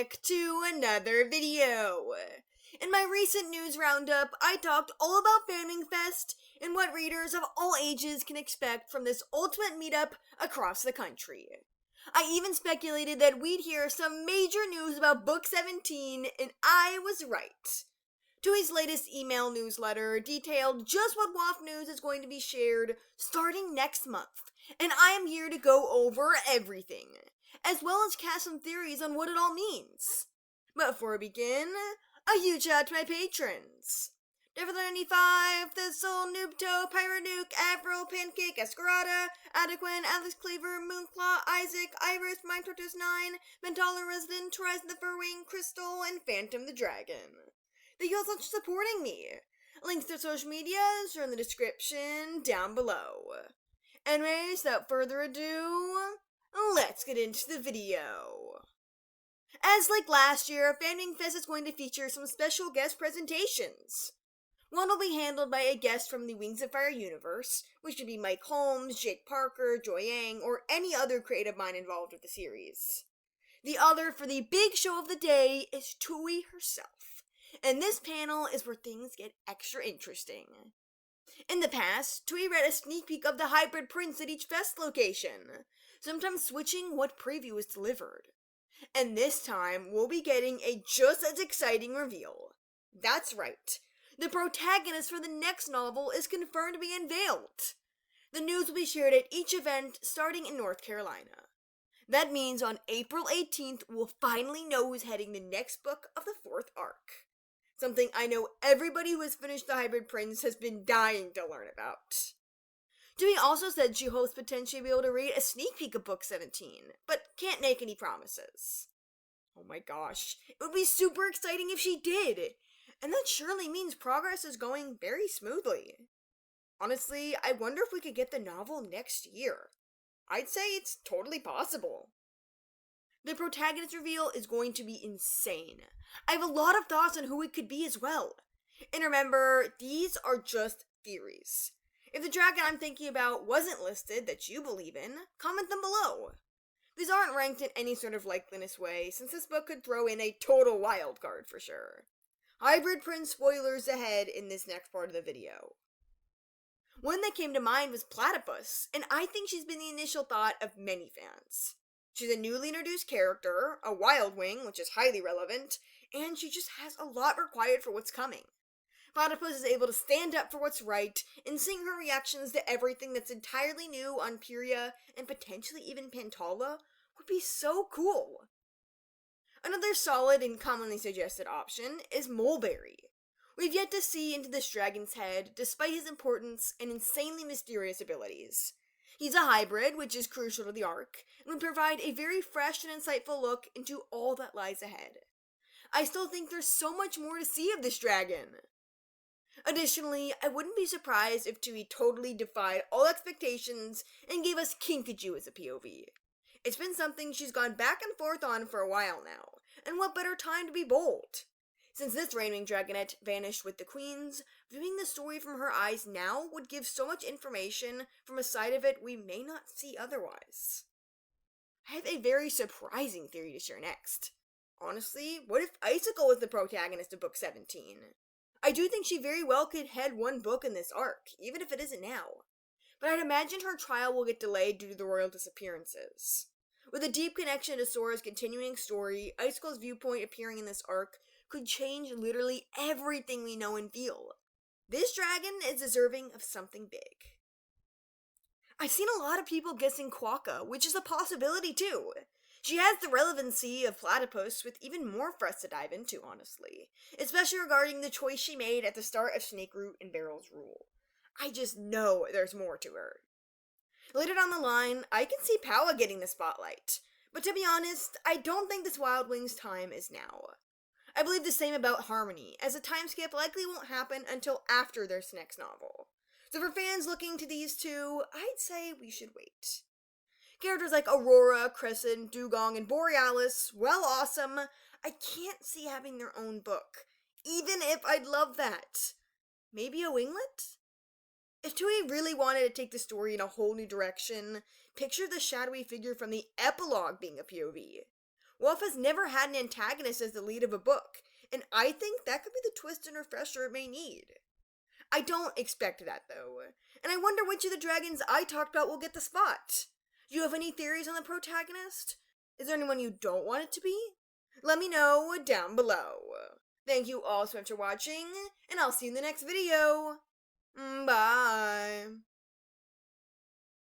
back to another video. In my recent news roundup, I talked all about FanWing Fest and what readers of all ages can expect from this ultimate meetup across the country. I even speculated that we'd hear some major news about Book 17, and I was right. Tui's latest email newsletter detailed just what WoF news is going to be shared starting next month, and I am here to go over everything, as well as cast some theories on what it all means. But before we begin, a huge shout out to my patrons. Devil95, Thistle, Noobto, Pyronuke, Avril, Pancake, Escarada, Adequin, Alex Cleaver, Moonclaw, Isaac, Iris, MindTortoise9, Pantala Resident, Horizon the Furwing, Crystal, and Phantom the Dragon. Thank you all so much for supporting me. Links to social medias are in the description down below. Anyways, without further ado, let's get into the video. As like last year, FanWing Fest is going to feature some special guest presentations. One will be handled by a guest from the Wings of Fire universe, which could be Mike Holmes, Jake Parker, 𝙒𝙖𝙡𝙬𝙬, or any other creative mind involved with the series. The other for the big show of the day is Tui herself. And this panel is where things get extra interesting. In the past, Tui read a sneak peek of the hybrid prints at each fest location, sometimes switching what preview was delivered. And this time, we'll be getting a just as exciting reveal. That's right, the protagonist for the next novel is confirmed to be unveiled. The news will be shared at each event starting in North Carolina. That means on April 18th, we'll finally know who's heading the next book of the 4th arc. Something I know everybody who has finished the Hybrid Prince has been dying to learn about. Tui also said she hopes potentially be able to read a sneak peek of Book 17, but can't make any promises. Oh my gosh, it would be super exciting if she did, and that surely means progress is going very smoothly. Honestly, I wonder if we could get the novel next year. I'd say it's totally possible. The protagonist reveal is going to be insane. I have a lot of thoughts on who it could be as well. And remember, these are just theories. If the dragon I'm thinking about wasn't listed that you believe in, comment them below. These aren't ranked in any sort of likeliness way, since this book could throw in a total wild card for sure. Hybrid Prince spoilers ahead in this next part of the video. One that came to mind was Platypus, and I think she's been the initial thought of many fans. She's a newly introduced character, a wild wing, which is highly relevant, and she just has a lot required for what's coming. Platypus is able to stand up for what's right, and seeing her reactions to everything that's entirely new on Pyria, and potentially even Pantala, would be so cool. Another solid and commonly suggested option is Mulberry. We've yet to see into this dragon's head, despite his importance and insanely mysterious abilities. He's a hybrid, which is crucial to the arc, and would provide a very fresh and insightful look into all that lies ahead. I still think there's so much more to see of this dragon. Additionally, I wouldn't be surprised if Tui totally defied all expectations and gave us Kinkajou as a POV. It's been something she's gone back and forth on for a while now, and what better time to be bold? Since this reigning dragonette vanished with the queens, viewing the story from her eyes now would give so much information from a side of it we may not see otherwise. I have a very surprising theory to share next. Honestly, what if Icicle was the protagonist of Book 17? I do think she very well could head one book in this arc, even if it isn't now. But I'd imagine her trial will get delayed due to the royal disappearances. With a deep connection to Sora's continuing story, Icicle's viewpoint appearing in this arc could change literally everything we know and feel. This dragon is deserving of something big. I've seen a lot of people guessing Quokka, which is a possibility too. She has the relevancy of Platypus with even more for us to dive into, honestly. Especially regarding the choice she made at the start of Snakeroot and Barrel's rule. I just know there's more to her. Later down the line, I can see Powa getting the spotlight. But to be honest, I don't think this Wild Wings time is now. I believe the same about Harmony, as a time skip likely won't happen until after their next novel. So for fans looking to these two, I'd say we should wait. Characters like Aurora, Crescent, Dugong, and Borealis, well awesome, I can't see having their own book, even if I'd love that. Maybe a winglet? If Tui really wanted to take the story in a whole new direction, picture the shadowy figure from the epilogue being a POV. WoF has never had an antagonist as the lead of a book, and I think that could be the twist and refresher it may need. I don't expect that, though, and I wonder which of the dragons I talked about will get the spot. Do you have any theories on the protagonist? Is there anyone you don't want it to be? Let me know down below. Thank you all so much for watching, and I'll see you in the next video. Bye.